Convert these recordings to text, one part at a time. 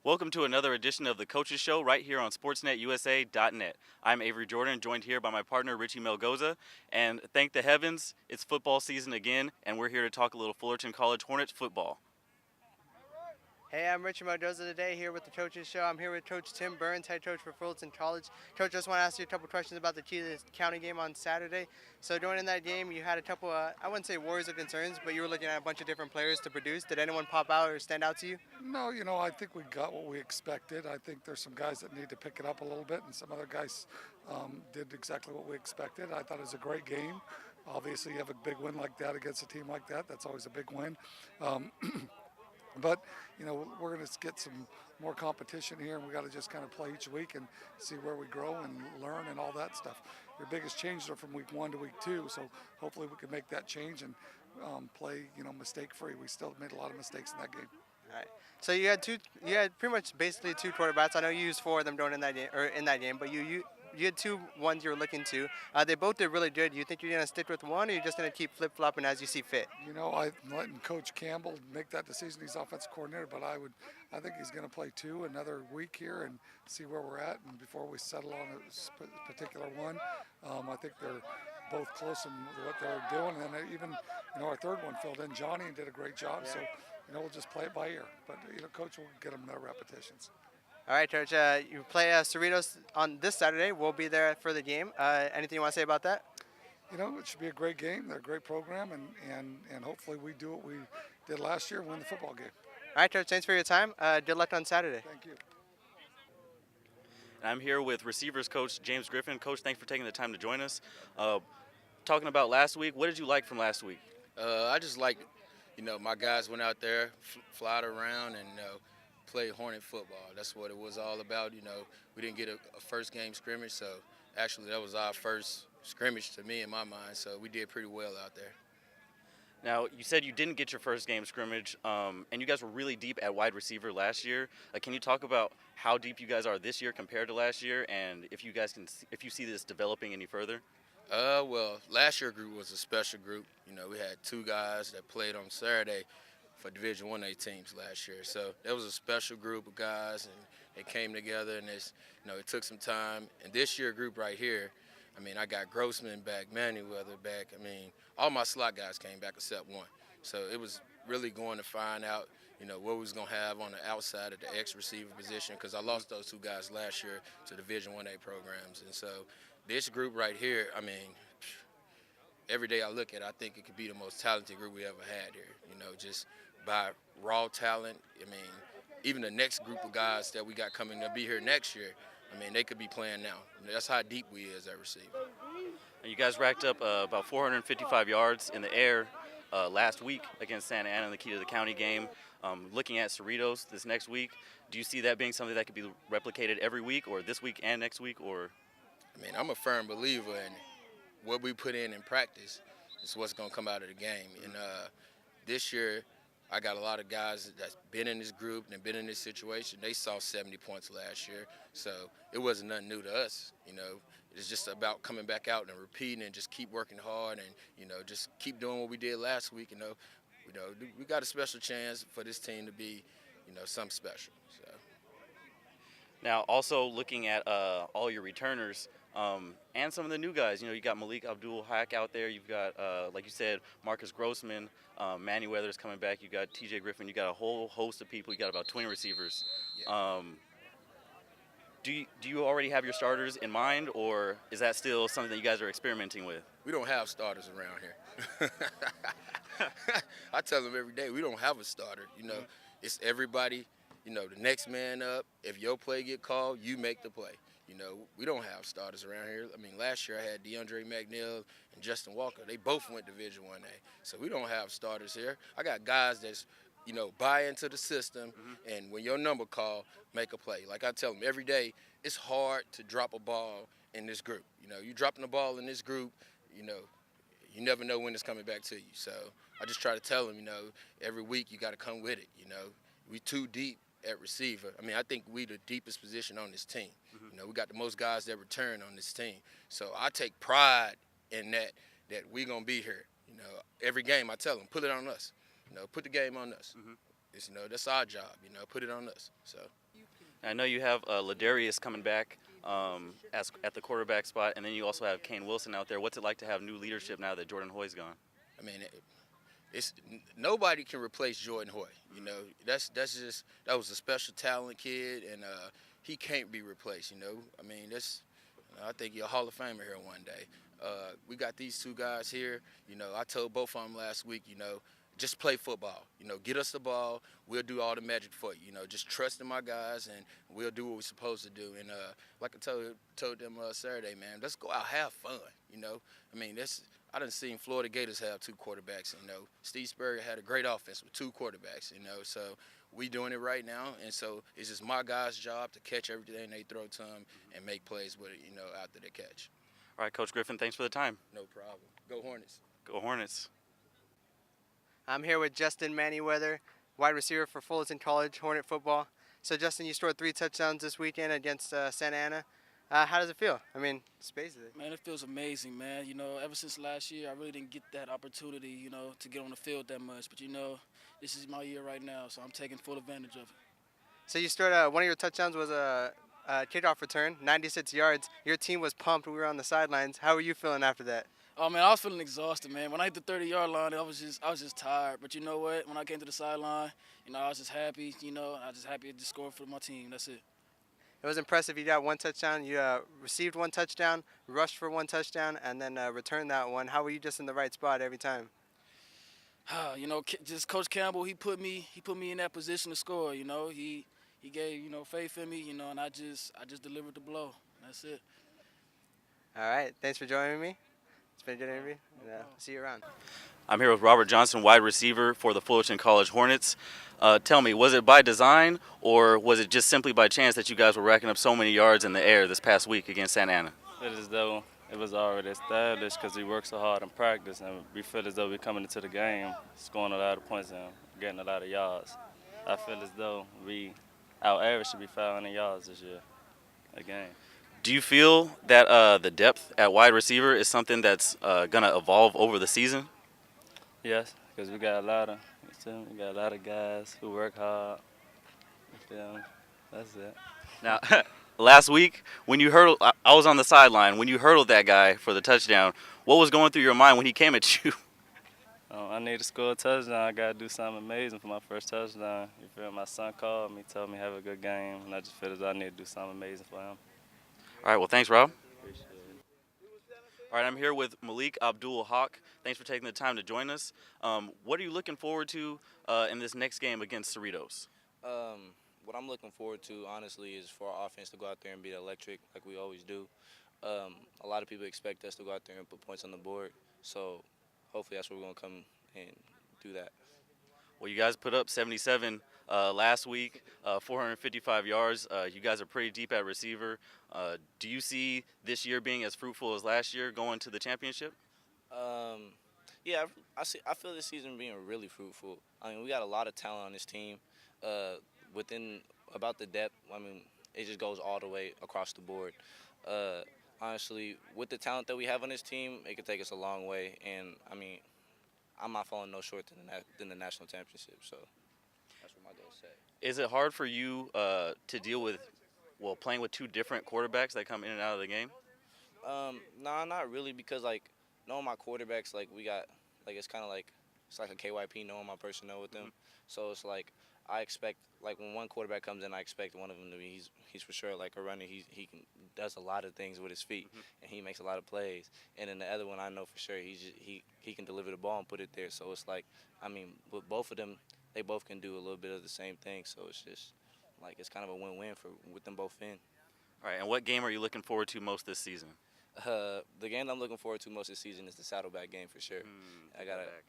Welcome to another edition of the Coaches Show right here on SportsNetUSA.net. I'm Avery Jordan, joined here by my partner Richie Melgoza, and thank the heavens, it's football season again, and we're here to talk a little Fullerton College Hornets football. Hey, I'm Richard Mendoza today here with the Coaches Show. I'm here with Coach Tim Burns, head coach for Fullerton College. Coach, I just want to ask you a couple questions about the Keeley County game on Saturday. So during that game, you had a couple, I wouldn't say worries or concerns, but you were looking at a bunch of different players to produce. Did anyone pop out or stand out to you? No, I think we got what we expected. I think there's some guys that need to pick it up a little bit, and some other guys did exactly what we expected. I thought it was a great game. Obviously, you have a big win like that against a team like that. That's always a big win. Um, but, we're going to get some more competition here, and we got to just kind of play each week and see where we grow and learn and all that stuff. Your biggest changes are from week 1 to week 2, so hopefully we can make that change and play, mistake-free. We still made a lot of mistakes in that game. All right. So you had pretty much basically two quarterbacks. I know you used four of them during in that game, but you had two ones you were looking to. They both did really good. You think you're gonna stick with one, or you're just gonna keep flip flopping as you see fit? I'm letting Coach Campbell make that decision. He's offensive coordinator, but I think he's going to play two another week here and see where we're at. And before we settle on a particular one, I think they're both close in what they're doing. And then even, our third one filled in Johnny and did a great job. Yeah. So, we'll just play it by ear. But, Coach will get them their repetitions. All right, Coach. You play Cerritos on this Saturday. We'll be there for the game. Anything you want to say about that? It should be a great game. They're a great program, and hopefully we do what we did last year, win the football game. All right, Coach. Thanks for your time. Good luck on Saturday. Thank you. And I'm here with receivers coach James Griffin. Coach, thanks for taking the time to join us. Talking about last week, what did you like from last week? I just like, my guys went out there, flied around, and played Hornet football. That's what it was all about. We didn't get a first game scrimmage, so actually that was our first scrimmage to me in my mind. So we did pretty well out there. Now, you said you didn't get your first game scrimmage, and you guys were really deep at wide receiver last year. Can you talk about how deep you guys are this year compared to last year, and if you see this developing any further? Well, last year group was a special group. We had two guys that played on Saturday for Division 1A teams last year. So that was a special group of guys, and they came together, and it took some time. And this year group right here, I got Grossman back, Manyweather back. All my slot guys came back except one. So it was really going to find out, what we was going to have on the outside of the X receiver position, because I lost those two guys last year to Division 1A programs. And so this group right here, every day I look at it, I think it could be the most talented group we ever had here, just by raw talent. Even the next group of guys that we got coming to be here next year, they could be playing now. That's how deep we is at receiver. And you guys racked up about 455 yards in the air last week against Santa Ana in the Key to the County game. Looking at Cerritos this next week, do you see that being something that could be replicated every week, or this week and next week, or? I'm a firm believer in what we put in practice is what's going to come out of the game. And this year, I got a lot of guys that's been in this group and been in this situation. They saw 70 points last year, so it wasn't nothing new to us. It's just about coming back out and repeating and just keep working hard and just keep doing what we did last week. We got a special chance for this team to be something special. So. Now, also looking at all your returners and some of the new guys, you got Malik Abdul-Haq out there. You've got, like you said, Marcus Grossman, Manny Weathers coming back. You got TJ Griffin. You got a whole host of people. You got about 20 receivers. Yeah. Do you already have your starters in mind, or is that still something that you guys are experimenting with? We don't have starters around here. I tell them every day, we don't have a starter. It's everybody. The next man up. If your play get called, you make the play. We don't have starters around here. Last year I had DeAndre McNeil and Justin Walker. They both went Division 1A. So we don't have starters here. I got guys that's, buy into the system, and when your number call, make a play. Like I tell them every day, it's hard to drop a ball in this group. You dropping the ball in this group, you never know when it's coming back to you. So I just try to tell them, every week you got to come with it. We too deep at receiver. I think we the deepest position on this team. We got the most guys that return on this team. So I take pride in that we gonna be here. Every game I tell them, put it on us. Put the game on us. It's, that's our job. Put it on us. So. I know you have Ladarius coming back at the quarterback spot, and then you also have Kane Wilson out there. What's it like to have new leadership now that Jordan Hoy's gone? I mean, nobody can replace Jordan Hoy. You know, that was a special talent kid, and he can't be replaced. You know, I mean, I think you're a Hall of Famer here one day. We got these two guys here. You know, I told both of them last week. You know, just play football. You know, get us the ball. We'll do all the magic for you. You know, just trust in my guys, and we'll do what we're supposed to do. And like I told them Saturday, man, let's go out, have fun. You know, I mean, I done seen Florida Gators have two quarterbacks. You know, Steve Spurrier had a great offense with two quarterbacks. You know, so we doing it right now, and so it's just my guys' job to catch everything they throw to them and make plays with it. You know, after the catch. All right, Coach Griffin, thanks for the time. No problem. Go Hornets. Go Hornets. I'm here with Justin Manyweather, wide receiver for Fullerton College Hornet football. So Justin, you scored 3 touchdowns this weekend against Santa Ana. How does it feel? I mean, space it. Man, it feels amazing, man. You know, ever since last year, I really didn't get that opportunity, you know, to get on the field that much. But, you know, this is my year right now, so I'm taking full advantage of it. So you scored one of your touchdowns was a kickoff return, 96 yards. Your team was pumped. We were on the sidelines. How were you feeling after that? Oh, man, I was feeling exhausted, man. When I hit the 30-yard line, I was just tired. But you know what? When I came to the sideline, you know, I was just happy. You know, I was just happy to just score for my team. That's it. It was impressive. You got 1 touchdown. You received 1 touchdown, rushed for 1 touchdown, and then returned that one. How were you just in the right spot every time? You know, just Coach Campbell, he put me in that position to score. You know, he gave, you know, faith in me. You know, and I just delivered the blow. That's it. All right. Thanks for joining me. It's been a good interview. See you around. I'm here with Robert Johnson, wide receiver for the Fullerton College Hornets. Tell me, was it by design or was it just simply by chance that you guys were racking up so many yards in the air this past week against Santa Ana? I feel as though it was already established because we worked so hard in practice, and we feel as though we're coming into the game, scoring a lot of points and getting a lot of yards. I feel as though our average should be 500 yards this year, a game. Do you feel that the depth at wide receiver is something that's going to evolve over the season? Yes, because we got a lot of guys who work hard. You feel me? That's it. Now, last week when you hurdled, I was on the sideline. When you hurdled that guy for the touchdown, what was going through your mind when he came at you? I need to score a touchdown. I got to do something amazing for my first touchdown. You feel me? My son called me, told me have a good game, and I just feel as though I need to do something amazing for him. All right, well, thanks, Rob. Appreciate it. All right, I'm here with Malik Abdul-Haq. Thanks for taking the time to join us. What are you looking forward to in this next game against Cerritos? What I'm looking forward to, honestly, is for our offense to go out there and be electric like we always do. A lot of people expect us to go out there and put points on the board, so hopefully that's where we're going to come and do that. Well, you guys put up 77 last week, 455 yards. You guys are pretty deep at receiver. Do you see this year being as fruitful as last year going to the championship? Yeah, I feel this season being really fruitful. I mean, we got a lot of talent on this team. About the depth, I mean, it just goes all the way across the board. Honestly, with the talent that we have on this team, it could take us a long way. And, I mean, I'm not falling no short than the national championship, so that's what my goals say. Is it hard for you to deal with, playing with 2 different quarterbacks that come in and out of the game? Nah, not really, because, like, knowing my quarterbacks, like, we got, like, it's kind of like, it's like a KYP, knowing my personnel with them. Mm-hmm. So it's like, I expect, like, when one quarterback comes in, I expect one of them to be, he's for sure, like, a runner. He does a lot of things with his feet, and he makes a lot of plays. And then the other one, I know for sure, he can deliver the ball and put it there. So it's like, I mean, with both of them, they both can do a little bit of the same thing. So it's just, like, it's kind of a win-win with them both in. All right, and what game are you looking forward to most this season? The game I'm looking forward to most this season is the Saddleback game for sure. I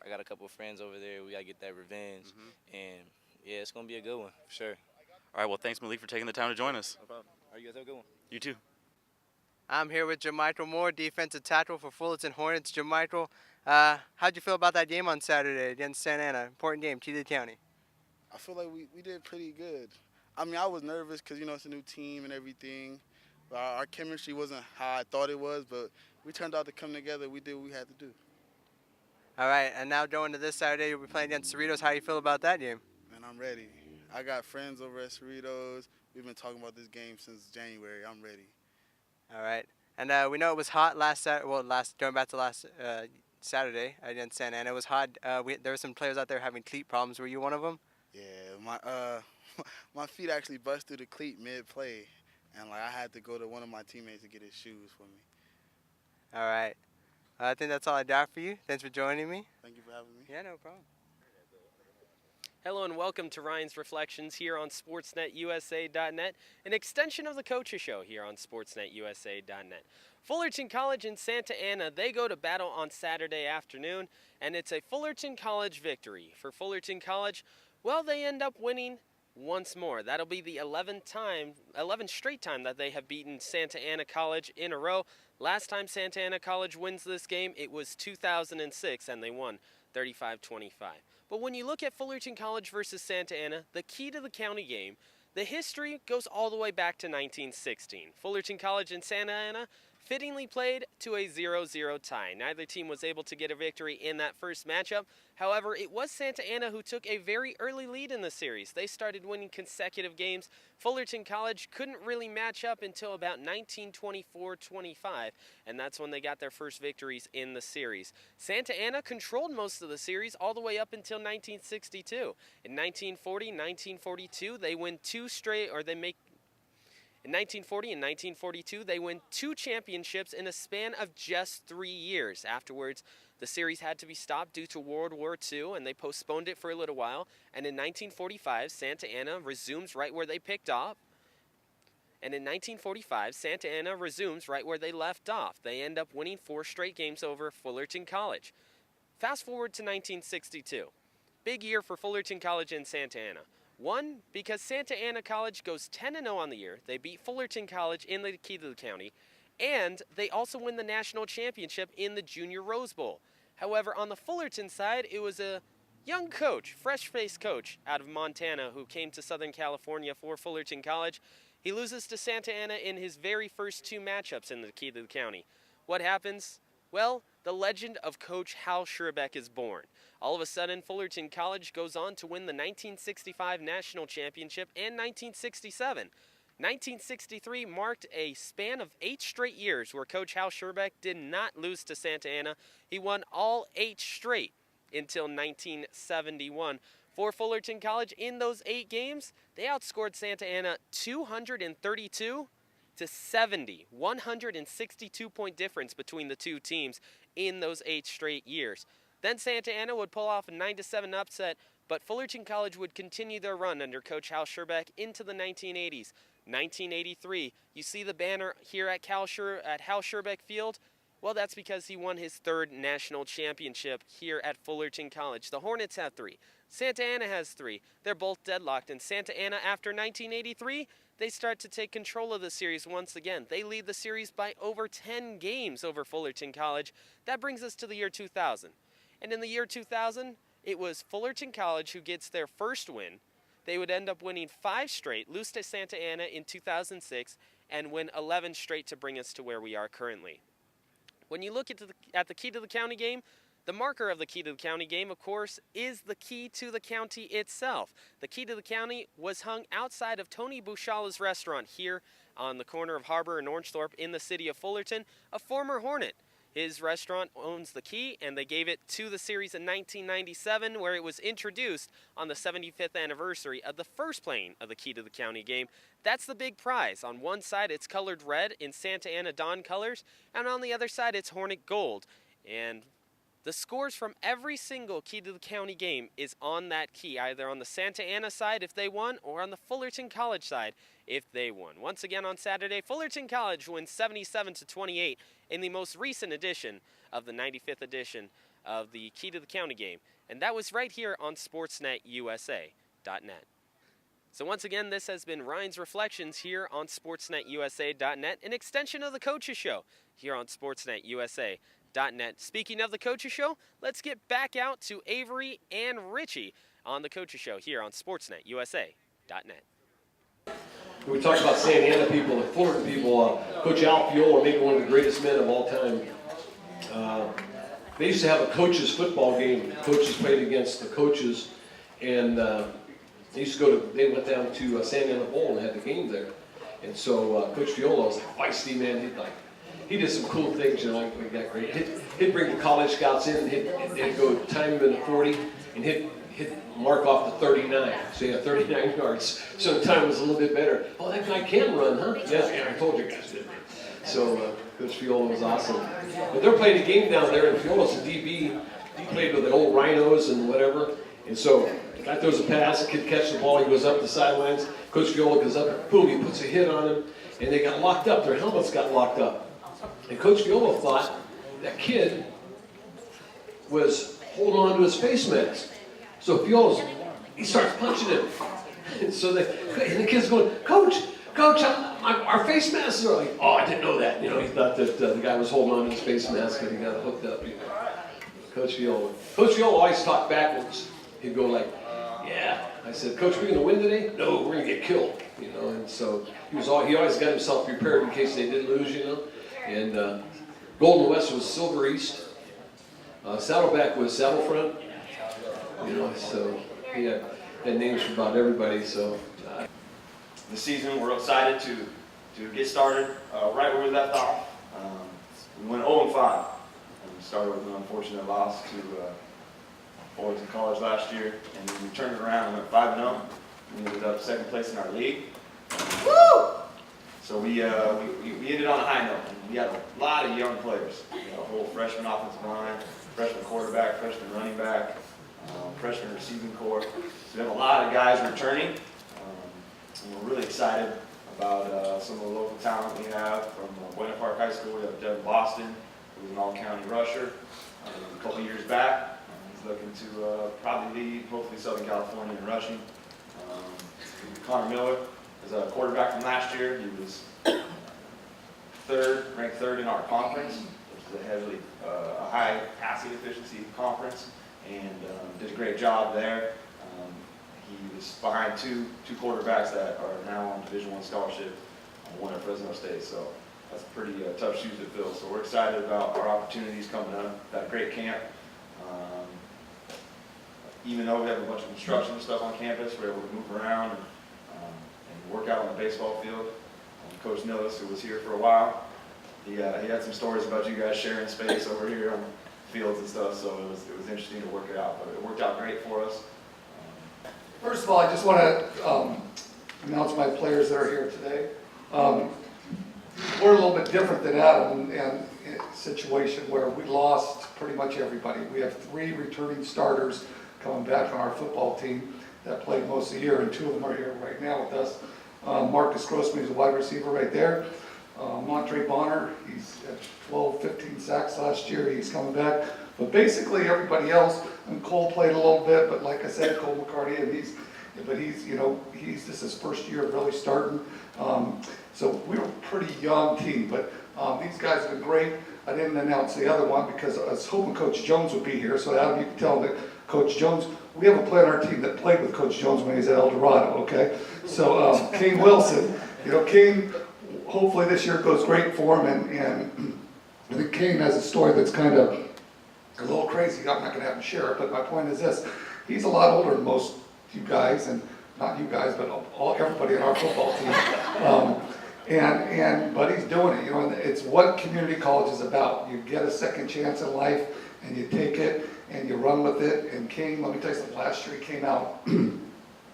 got a couple of friends over there. We got to get that revenge. And, yeah, it's going to be a good one for sure. All right, well, thanks, Malik, for taking the time to join us. No problem. All right, you guys have a good one. You too. I'm here with Jamichael Moore, defensive tackle for Fullerton Hornets. Jamichael, how'd you feel about that game on Saturday against Santa Ana? Important game, Keeley County. I feel like we did pretty good. I mean, I was nervous because, you know, it's a new team and everything. Our chemistry wasn't how I thought it was, but we turned out to come together. We did what we had to do. All right, and now going to this Saturday, you'll be playing against Cerritos. How do you feel about that game? And I'm ready. I got friends over at Cerritos. We've been talking about this game since January. I'm ready. All right. And we know it was hot going back to last Saturday against Santa Ana. It was hot. There were some players out there having cleat problems. Were you one of them? Yeah, my my feet actually bust through the cleat mid-play, and I had to go to one of my teammates to get his shoes for me. All right. I think that's all I got for you. Thanks for joining me. Thank you for having me. Yeah, no problem. Hello and welcome to Ryan's Reflections here on SportsNetUSA.net, an extension of the Coaches Show here on SportsNetUSA.net. Fullerton College and Santa Ana, they go to battle on Saturday afternoon, and it's a Fullerton College victory. For Fullerton College, well, they end up winning once more. That'll be the 11th straight time that they have beaten Santa Ana College in a row. Last time Santa Ana College wins this game, it was 2006, and they won 35-25. But when you look at Fullerton College versus Santa Ana, the key to the county game, the history goes all the way back to 1916. Fullerton College and Santa Ana fittingly played to a 0-0 tie. Neither team was able to get a victory in that first matchup. However, it was Santa Ana who took a very early lead in the series. They started winning consecutive games. Fullerton College couldn't really match up until about 1924-25, and that's when they got their first victories in the series. Santa Ana controlled most of the series all the way up until 1962. In 1940, 1942, they win two straight, or they make In 1940 and 1942, they win two championships in a span of just 3 years. Afterwards, the series had to be stopped due to World War II, and they postponed it for a little while. And in 1945, Santa Ana resumes right where they picked up. And in 1945, Santa Ana resumes right where they left off. They end up winning 4 straight games over Fullerton College. Fast forward to 1962. Big year for Fullerton College and Santa Ana. One, because Santa Ana College goes 10-0 on the year. They beat Fullerton College in the key to the county. And they also win the national championship in the Junior Rose Bowl. However, on the Fullerton side, it was a young coach, fresh-faced coach out of Montana who came to Southern California for Fullerton College. He loses to Santa Ana in his very first 2 matchups in the key to the county. What happens? Well, the legend of Coach Hal Scherbeck is born. All of a sudden, Fullerton College goes on to win the 1965 National Championship and 1967. 1963 marked a span of 8 straight years where Coach Hal Scherbeck did not lose to Santa Ana. He won all 8 straight until 1971. For Fullerton College, in those 8 games, they outscored Santa Ana 232 to 70, 162-point difference between the two teams in those 8 straight years. Then Santa Ana would pull off a 9-7 upset, but Fullerton College would continue their run under Coach Hal Scherbeck into the 1980s. 1983, you see the banner here at Hal Scherbeck Field? Well, that's because he won his 3rd national championship here at Fullerton College. The Hornets have 3. Santa Ana has 3. They're both deadlocked, and Santa Ana, after 1983, they start to take control of the series once again. They lead the series by over 10 games over Fullerton College. That brings us to the year 2000. And in the year 2000, it was Fullerton College who gets their first win. They would end up winning 5 straight, lose to Santa Ana in 2006, and win 11 straight to bring us to where we are currently. When you look at the key to the county game, the marker of the key to the county game, of course, is the key to the county itself. The key to the county was hung outside of Tony Bushala's restaurant here on the corner of Harbor and Orangethorpe in the city of Fullerton, a former Hornet. His restaurant owns the key, and they gave it to the series in 1997, where it was introduced on the 75th anniversary of the first playing of the key to the county game. That's the big prize. On one side, it's colored red in Santa Ana Dawn colors, and on the other side, it's Hornet gold. And the scores from every single key to the county game is on that key, either on the Santa Ana side if they won, or on the Fullerton College side if they won. Once again on Saturday, Fullerton College wins 77-28 in the most recent edition of the 95th edition of the key to the county game. And that was right here on SportsNetUSA.net. So once again, this has been Ryan's Reflections here on SportsNetUSA.net, an extension of the Coaches Show here on SportsNetUSA.net. Speaking of the Coaches Show, let's get back out to Avery and Richie on the Coaches Show here on SportsNetUSA.net. We talked about Santa Ana people, the Fullerton people. Coach Al Fiola, maybe one of the greatest men of all time. They used to have a coaches football game. Coaches played against the coaches, and They went down to Santa Ana Bowl and had the game there. And so Coach Viola was a feisty man. He did some cool things, you know, like he got great. He'd bring the college scouts in and he'd go time him in the 40 and he'd mark off the 39. So he had 39 yards. So the time was a little bit better. Oh, that guy can run, huh? Yeah, I told you guys did. So Coach Viola was awesome. But they're playing a game down there, and Viola's a DB. He played with the old Rhinos and whatever. And so the guy throws a pass, the kid catches the ball, he goes up the sidelines. Coach Viola goes up, and boom, he puts a hit on him. And they got locked up. Their helmets got locked up. And Coach Viola thought that kid was holding on to his face mask. So he starts punching him. And so the kid's going, Coach, our face masks are like, oh, I didn't know that. You know, he thought that the guy was holding on to his face mask and he got hooked up. You know. Coach Viola always talked backwards. He'd go like, yeah. I said, Coach, we're going to win today? No, we're going to get killed. You know, and so he always got himself prepared in case they did lose, you know. And Golden West was Silver East. Saddleback was Saddle Front. You know, so he had names for about everybody. So the season, we're excited to get started right where we left off. We went 0-5. And we started with an unfortunate loss to Fullerton College last year, and then we turned it around and went 5-0. We ended up second place in our league. Woo! So we ended on a high note. And we had a lot of young players. We had a whole freshman offensive line, freshman quarterback, freshman running back, freshman receiving corps. So we have a lot of guys returning. And we're really excited about some of the local talent we have from Buena Park High School. We have Devin Boston, who was an all-county rusher a couple years back. He's looking to probably lead, hopefully, Southern California in rushing. Connor Miller is a quarterback from last year. He was ranked third in our conference, which is a high passing efficiency conference, and did a great job there. He was behind two quarterbacks that are now on Division I scholarship, one at Fresno State. So that's pretty tough shoes to fill. So we're excited about our opportunities coming up. Got a great camp. Even though we have a bunch of construction stuff on campus, we're able to move around and work out on the baseball field. Coach Nillis, who was here for a while, he had some stories about you guys sharing space over here on fields and stuff. So it was interesting to work it out, but it worked out great for us. First of all, I just want to announce my players that are here today. We're a little bit different than Adam in a situation where we lost pretty much everybody. We have 3 returning starters coming back on our football team that played most of the year, and 2 of them are here right now with us. Marcus Grossman is a wide receiver right there. Montre Bonner, he's at 12, 15 sacks last year. He's coming back. But basically everybody else, and Cole played a little bit, but like I said, Cole McCarty, and he's this is his first year of really starting. So we were a pretty young team, but these guys have been great. I didn't announce the other one because I was hoping Coach Jones would be here, so Adam, you can tell that Coach Jones, we have a player on our team that played with Coach Jones when he was at El Dorado, okay? So Kane Wilson, Kane, hopefully this year goes great for him, and I think Kane has a story that's kind of a little crazy. I'm not going to have him share it, but my point is this. He's a lot older than most you guys, and not you guys, but everybody in our football team. But he's doing it, and it's what community college is about. You get a second chance in life, and you take it, and you run with it. And Kane, let me tell you something, last year he came out in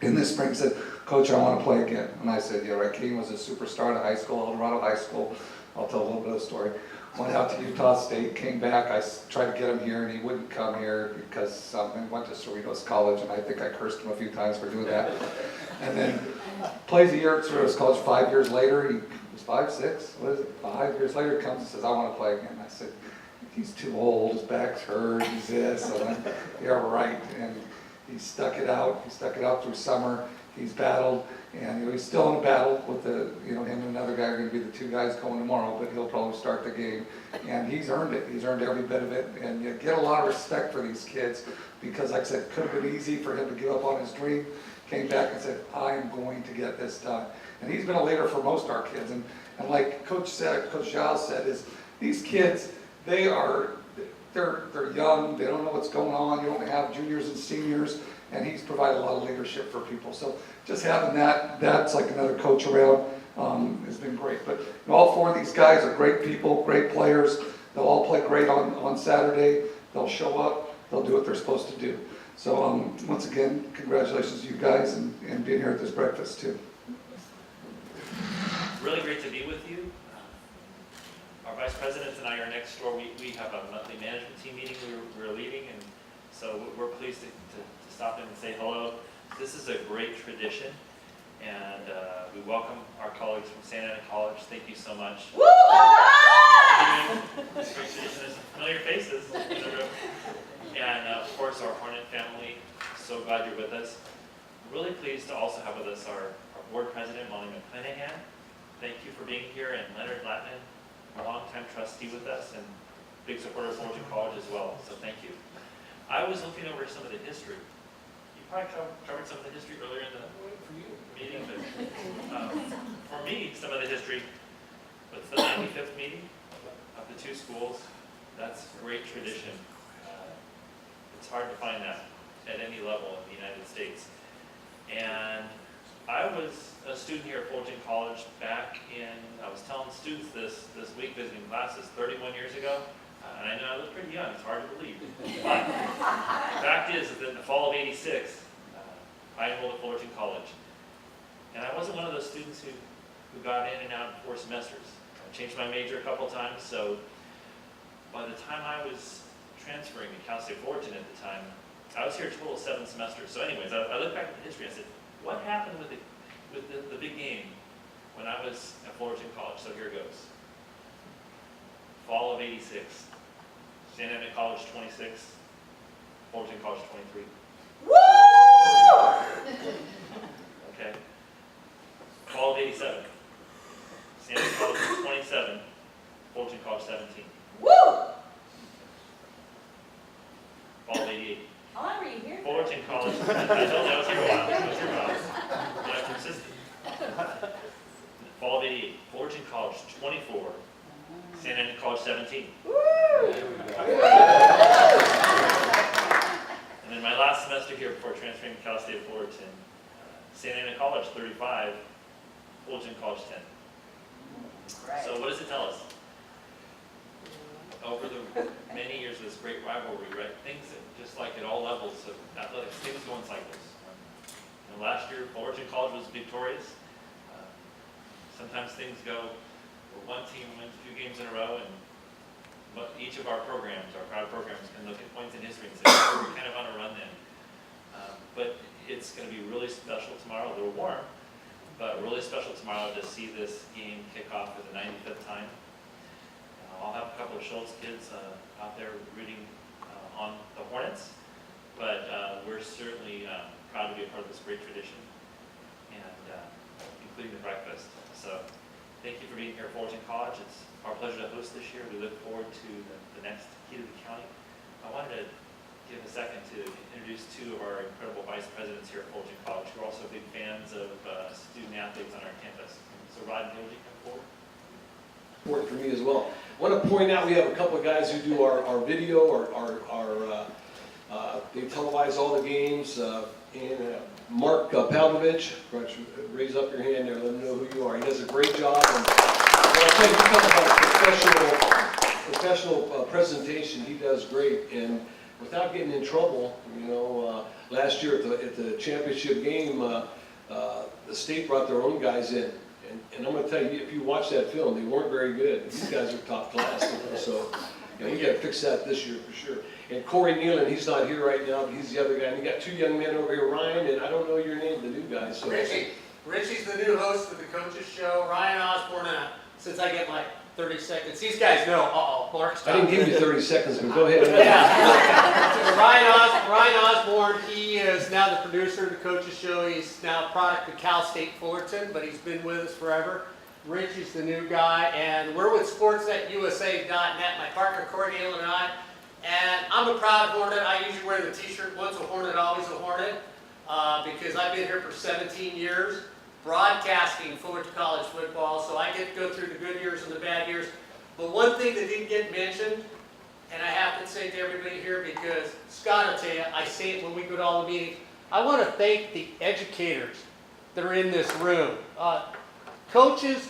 this spring and said, Coach, I want to play again. And I said, yeah, right. Kane was a superstar at high school, El Dorado High School. I'll tell a little bit of the story. Went out to Utah State, came back. I tried to get him here, and he wouldn't come here because he went to Cerritos College, and I think I cursed him a few times for doing that. And then plays a year at Cerritos College. 5 years later, he was 5, 6, what is it? 5 years later, he comes and says, I want to play again. I said, he's too old, his back's hurt, he's this. And I'm, yeah, right. And he stuck it out. He stuck it out through summer. He's battled. And he's still in a battle with him and another guy are going to be the 2 guys going tomorrow, but he'll probably start the game. And he's earned it. He's earned every bit of it. And you get a lot of respect for these kids because, like I said, it could have been easy for him to give up on his dream. Came back and said, I am going to get this done. And he's been a leader for most of our kids. And like Coach Giles said, is these kids, they're young. They don't know what's going on. You don't have juniors and seniors. and he's provided a lot of leadership for people. So just having that's like another coach around has been great. But all 4 of these guys are great people, great players. They'll all play great on Saturday. They'll show up. They'll do what they're supposed to do. So once again, congratulations to you guys and being here at this breakfast too. Really great to be with you. Our vice presidents and I are next door. We have a monthly management team meeting we're leading, and so we're pleased to stop in and say hello. This is a great tradition, and we welcome our colleagues from Santa Ana College. Thank you so much. Woo! This great tradition is familiar faces in the room. And of course, our Hornet family, so glad you're with us. Really pleased to also have with us our board president, Molly McClanahan. Thank you for being here, and Leonard Latman, a longtime trustee with us and big supporter of Fullerton College as well, so thank you. I was looking over some of the history. You probably covered some of the history earlier in the meeting, but for me, some of the history was the 95th meeting of the 2 schools. That's great tradition. It's hard to find that at any level in the United States. And I was a student here at Fullerton College back in, I was telling students this week visiting classes 31 years ago, and I know I look pretty young, it's hard to believe. But the fact is that in the fall of '86, I enrolled at Fullerton College. And I wasn't one of those students who got in and out in 4 semesters. I changed my major a couple times, so by the time I was transferring to Cal State Fullerton at the time, I was here a total of 7 semesters. So anyways, I look back at the history, I said, what happened with the big game when I was at Fullerton College? So here it goes. Fall of '86. Santa Ana College 26, Fullerton College 23. Woo! Okay. Fall of '87. Santa Ana College 27, Fullerton College 17. Woo! Fall of '88. Oh, were you here? Fullerton College. I told you I was here a while. But I'm consistent. Fall of '88. Fullerton College 24. Santa Ana College 17. And then my last semester here before transferring to Cal State Fullerton, Santa Ana College 35. Fullerton College 10. So what does it tell us? Over the many years of this great rivalry, right? Things that, just like at all levels of athletics, things go in cycles. Last year, Fullerton College was victorious. Sometimes things go where one team wins a few games in a row, and each of our programs, our proud programs, can look at points in history and say, oh, we're kind of on a run then. But it's going to be really special tomorrow, a little warm, but really special tomorrow to see this game kick off for the 95th time. I'll have a couple of Schultz kids out there rooting on the Hornets, but we're certainly proud to be a part of this great tradition, and including the breakfast. So thank you for being here at Fullerton College. It's our pleasure to host this year. We look forward to the next Key to the County. I wanted to give a second to introduce 2 of our incredible vice presidents here at Fullerton College, who are also big fans of student athletes on our campus. So Rod and Hildy, come forward. Important for me as well. I want to point out we have a couple of guys who do our video, they televise all the games. And Mark Pavlovich, raise up your hand there, let them know who you are. He does a great job. And I'll tell you, you talk about professional presentation, he does great. And without getting in trouble, last year at the championship game, the state brought their own guys in. And I'm going to tell you, if you watch that film, they weren't very good. These guys are top class. So we got to fix that this year for sure. And Corey Nealon, he's not here right now, but he's the other guy. And you got 2 young men over here, Ryan, and I don't know your name, the new guy. So Richie's the new host of the Coaches Show. Ryan Osborne, since I get like 30 seconds, these guys know. Mark's I didn't give you 30 seconds, but go ahead. Yeah. Ryan Osborne, he is now the producer of the Coaches Show. He's now a product of Cal State Fullerton, but he's been with us forever. Richie's the new guy, and we're with SportsNetUSA.net, my partner Corey Nealon and I. And I'm a proud Hornet. I usually wear the t-shirt, once a Hornet, always a Hornet, because I've been here for 17 years, broadcasting Fullerton College football, so I get to go through the good years and the bad years. But one thing that didn't get mentioned, and I have to say to everybody here, because Scott will tell you, I say it when we go to all the meetings, I want to thank the educators that are in this room. Coaches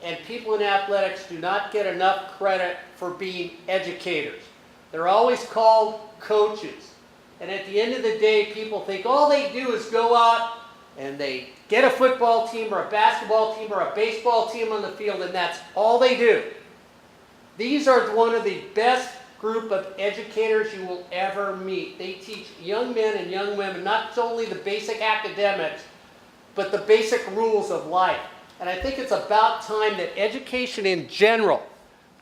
and people in athletics do not get enough credit for being educators. They're always called coaches. And at the end of the day, people think all they do is go out and they get a football team or a basketball team or a baseball team on the field, and that's all they do. These are one of the best group of educators you will ever meet. They teach young men and young women not only the basic academics, but the basic rules of life. And I think it's about time that education in general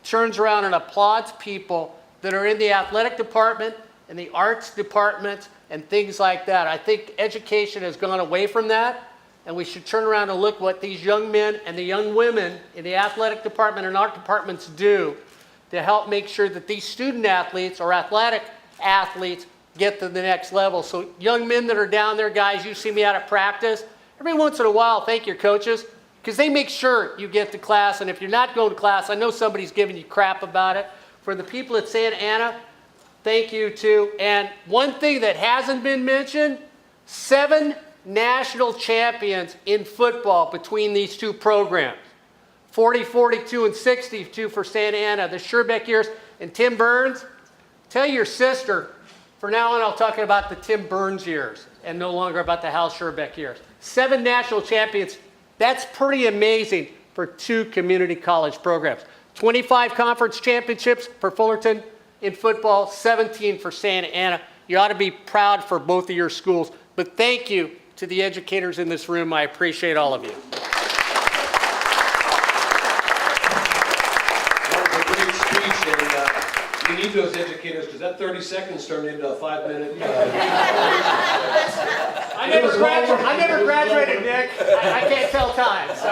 turns around and applauds people that are in the athletic department and the arts department and things like that. I think education has gone away from that, and we should turn around and look what these young men and the young women in the athletic department and art departments do to help make sure that these student athletes or athletic athletes get to the next level. So young men that are down there, guys, you see me out at practice, every once in a while, thank your coaches, because they make sure you get to class. And if you're not going to class, I know somebody's giving you crap about it. For the people at Santa Ana, thank you too. And one thing that hasn't been mentioned, 7 national champions in football between these two programs. 40, 42, and 62 for Santa Ana, the Scherbeck years. And Tim Burns, tell your sister, for now on I'll talk about the Tim Burns years and no longer about the Hal Scherbeck years. 7 national champions, that's pretty amazing for 2 community college programs. 25 conference championships for Fullerton in football, 17 for Santa Ana. You ought to be proud for both of your schools. But thank you to the educators in this room. I appreciate all of you. We need those educators because that 30 seconds turned into a 5-minute. I never graduated, Nick. I can't tell time. So.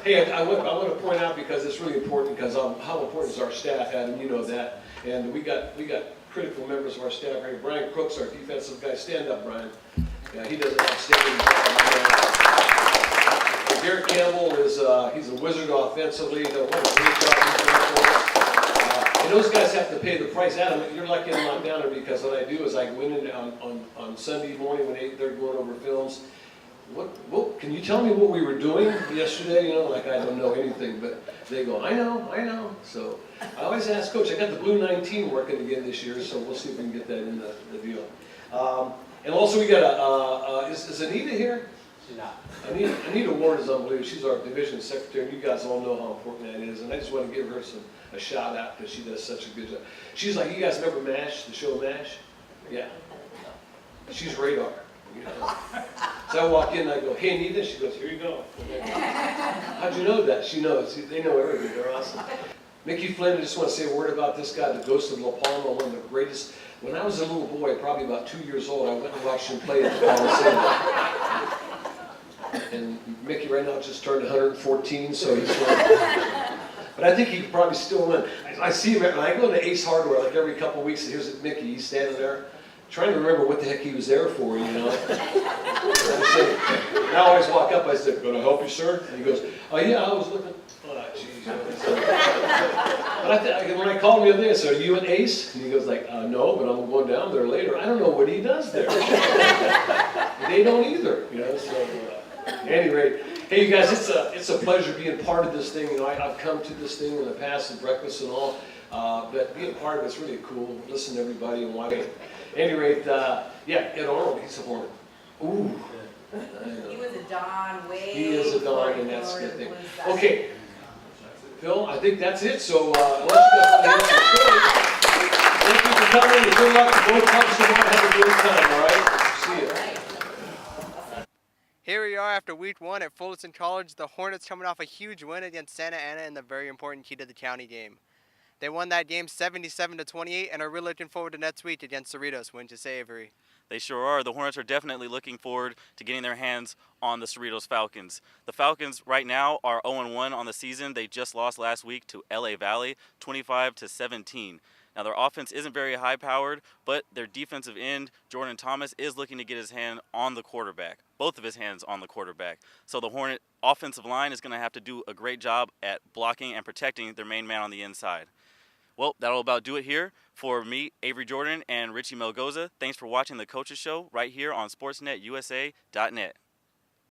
Hey, I want to point out because it's really important because how important is our staff, Adam? You know that, and we got critical members of our staff. Right? Brian Crooks, our defensive guy. Stand up, Brian. Yeah, he does an outstanding job. Garrett Campbell is he's a wizard offensively. What a great job he's doing for us. And those guys have to pay the price. Adam, you're lucky I'm not down there because what I do is I go in on Sunday morning when they're going over films. What can you tell me what we were doing yesterday? You know, like I don't know anything, but they go, I know. So I always ask Coach. I got the Blue 19 working again this year, so we'll see if we can get that in the deal. And also we got is Anita here? She's not. Anita Ward is unbelievable. She's our division secretary, and you guys all know how important that is. And I just want to give her a shout out because she does such a good job. She's like, you guys remember MASH, the show MASH? Yeah. She's radar. You know? So I walk in and I go, hey Anita, she goes, here you go. How'd you know that? She knows. They know everything. They're awesome. Mickey Flynn, I just want to say a word about this guy, the Ghost of La Palma, one of the greatest. When I was a little boy, probably about 2 years old, I went and watched him play at the Coliseum. And Mickey right now just turned 114, so he's but I think he could probably still win. I see him, when I go into Ace Hardware like every couple of weeks, and here's Mickey, he's standing there, trying to remember what the heck he was there for, you know. And I always walk up, I said, "Can I help you, sir?" And he goes, "Oh yeah, I was looking." Oh, jeez. But when I called him the other day, I said, "Are you an Ace?" And he goes like, "No, but I'm going down there later." I don't know what he does there. They don't either, you know. So at any rate, hey, you guys, it's a pleasure being part of this thing. You know, I've come to this thing in the past, and breakfast and all. But being part of it's really cool. Listen to everybody and watch. At any rate, yeah, Ed Arnold, he's a Hornet. Ooh. He was a Don way. He is a Don, and that's the thing. Okay, Phil, I think that's it. So unless you guys want to answer questions, thank you for coming. And good luck to both clubs tomorrow. Have a great time. All right. See you. Here we are after week 1 at Fullerton College. The Hornets coming off a huge win against Santa Ana in the very important Key to the County game. They won that game 77-28 and are really looking forward to next week against Cerritos. Wouldn't you say, Avery? They sure are. The Hornets are definitely looking forward to getting their hands on the Cerritos Falcons. The Falcons right now are 0-1 on the season. They just lost last week to LA Valley, 25-17. Now their offense isn't very high-powered, but their defensive end, Jordan Thomas, is looking to get his hand on the quarterback, both of his hands on the quarterback. So the Hornet offensive line is going to have to do a great job at blocking and protecting their main man on the inside. Well, that'll about do it here for me, Avery Jordan, and Richie Melgoza. Thanks for watching the Coaches Show right here on SportsNetUSA.net.